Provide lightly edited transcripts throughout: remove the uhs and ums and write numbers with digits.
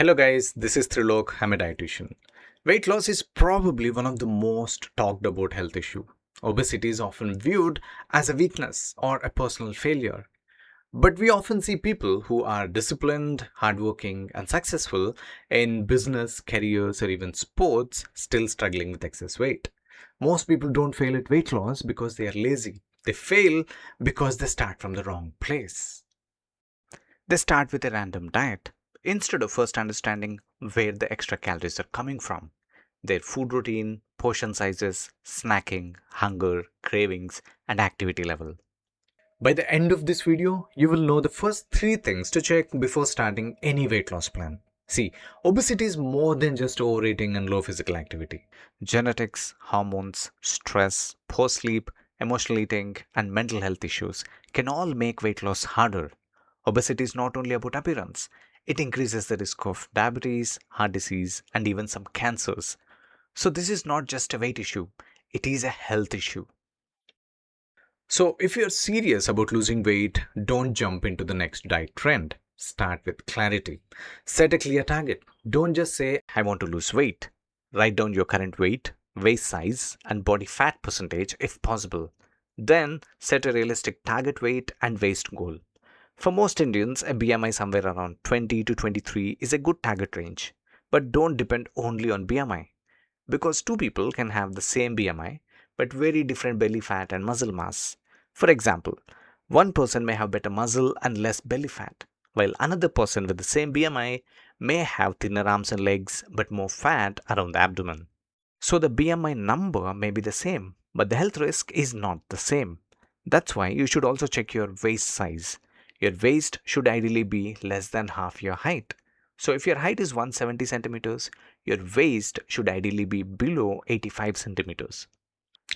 Hello guys, this is Trilok. I'm a dietitian. Weight loss is probably one of the most talked about health issue. Obesity is often viewed as a weakness or a personal failure. But we often see people who are disciplined, hardworking, and successful in business, careers, or even sports still struggling with excess weight. Most people don't fail at weight loss because they are lazy. They fail because they start from the wrong place. They start with a random diet instead of first understanding where the extra calories are coming from, their food routine, portion sizes, snacking, hunger, cravings, and activity level. By the end of this video, you will know the first three things to check before starting any weight loss plan. See, obesity is more than just overeating and low physical activity. Genetics, hormones, stress, poor sleep, emotional eating, and mental health issues can all make weight loss harder. Obesity is not only about appearance, it increases the risk of diabetes, heart disease, and even some cancers. So, this is not just a weight issue, it is a health issue. So, if you're serious about losing weight, don't jump into the next diet trend. Start with clarity. Set a clear target. Don't just say, I want to lose weight. Write down your current weight, waist size, and body fat percentage if possible. Then, set a realistic target weight and waist goal. For most Indians, a BMI somewhere around 20 to 23 is a good target range. But don't depend only on BMI. Because two people can have the same BMI but very different belly fat and muscle mass. For example, one person may have better muscle and less belly fat, while another person with the same BMI may have thinner arms and legs but more fat around the abdomen. So the BMI number may be the same, but the health risk is not the same. That's why you should also check your waist size. Your waist should ideally be less than half your height. So if your height is 170 centimeters, your waist should ideally be below 85 centimeters.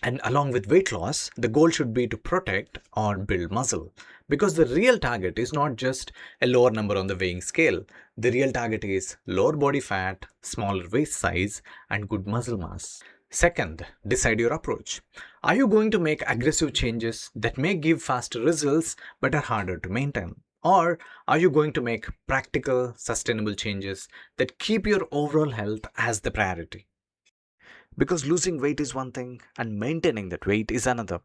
And along with weight loss, the goal should be to protect or build muscle. Because the real target is not just a lower number on the weighing scale. The real target is lower body fat, smaller waist size, and good muscle mass. Second, decide your approach. Are you going to make aggressive changes that may give faster results but are harder to maintain? Or are you going to make practical, sustainable changes that keep your overall health as the priority? Because losing weight is one thing and maintaining that weight is another.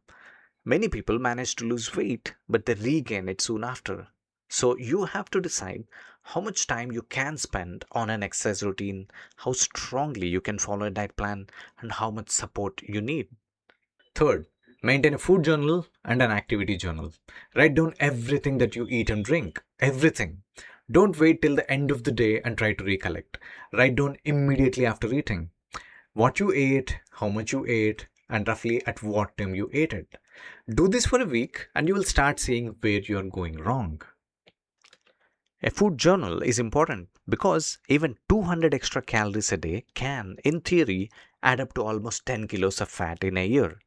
Many people manage to lose weight, but they regain it soon after. So you have to decide how much time you can spend on an exercise routine, how strongly you can follow a diet plan, and how much support you need. Third, maintain a food journal and an activity journal. Write down everything that you eat and drink. Everything. Don't wait till the end of the day and try to recollect. Write down immediately after eating what you ate, how much you ate, and roughly at what time you ate it. Do this for a week and you will start seeing where you are going wrong. A food journal is important because even 200 extra calories a day can, in theory, add up to almost 10 kilos of fat in a year.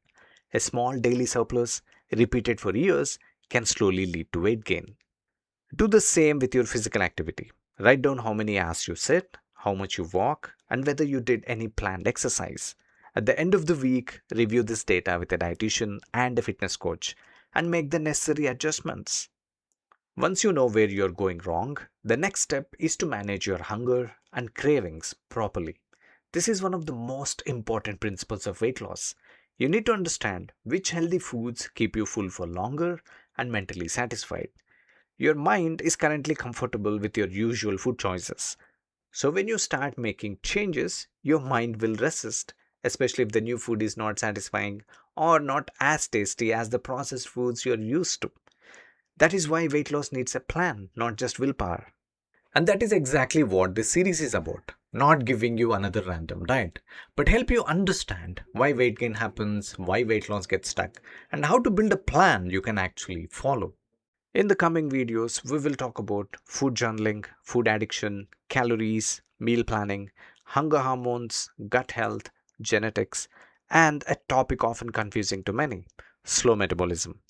A small daily surplus, repeated for years, can slowly lead to weight gain. Do the same with your physical activity. Write down how many hours you sit, how much you walk, and whether you did any planned exercise. At the end of the week, review this data with a dietitian and a fitness coach and make the necessary adjustments. Once you know where you're going wrong, the next step is to manage your hunger and cravings properly. This is one of the most important principles of weight loss. You need to understand which healthy foods keep you full for longer and mentally satisfied. Your mind is currently comfortable with your usual food choices. So when you start making changes, your mind will resist, especially if the new food is not satisfying or not as tasty as the processed foods you're used to. That is why weight loss needs a plan, not just willpower. And that is exactly what this series is about. Not giving you another random diet, but help you understand why weight gain happens, why weight loss gets stuck, and how to build a plan you can actually follow. In the coming videos, we will talk about food journaling, food addiction, calories, meal planning, hunger hormones, gut health, genetics, and a topic often confusing to many, slow metabolism.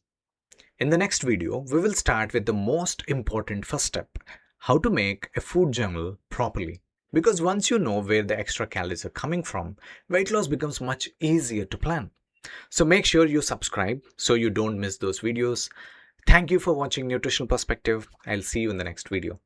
In the next video, we will start with the most important first step, how to make a food journal properly. Because once you know where the extra calories are coming from, weight loss becomes much easier to plan. So make sure you subscribe so you don't miss those videos. Thank you for watching Nutritional Perspective. I'll see you in the next video.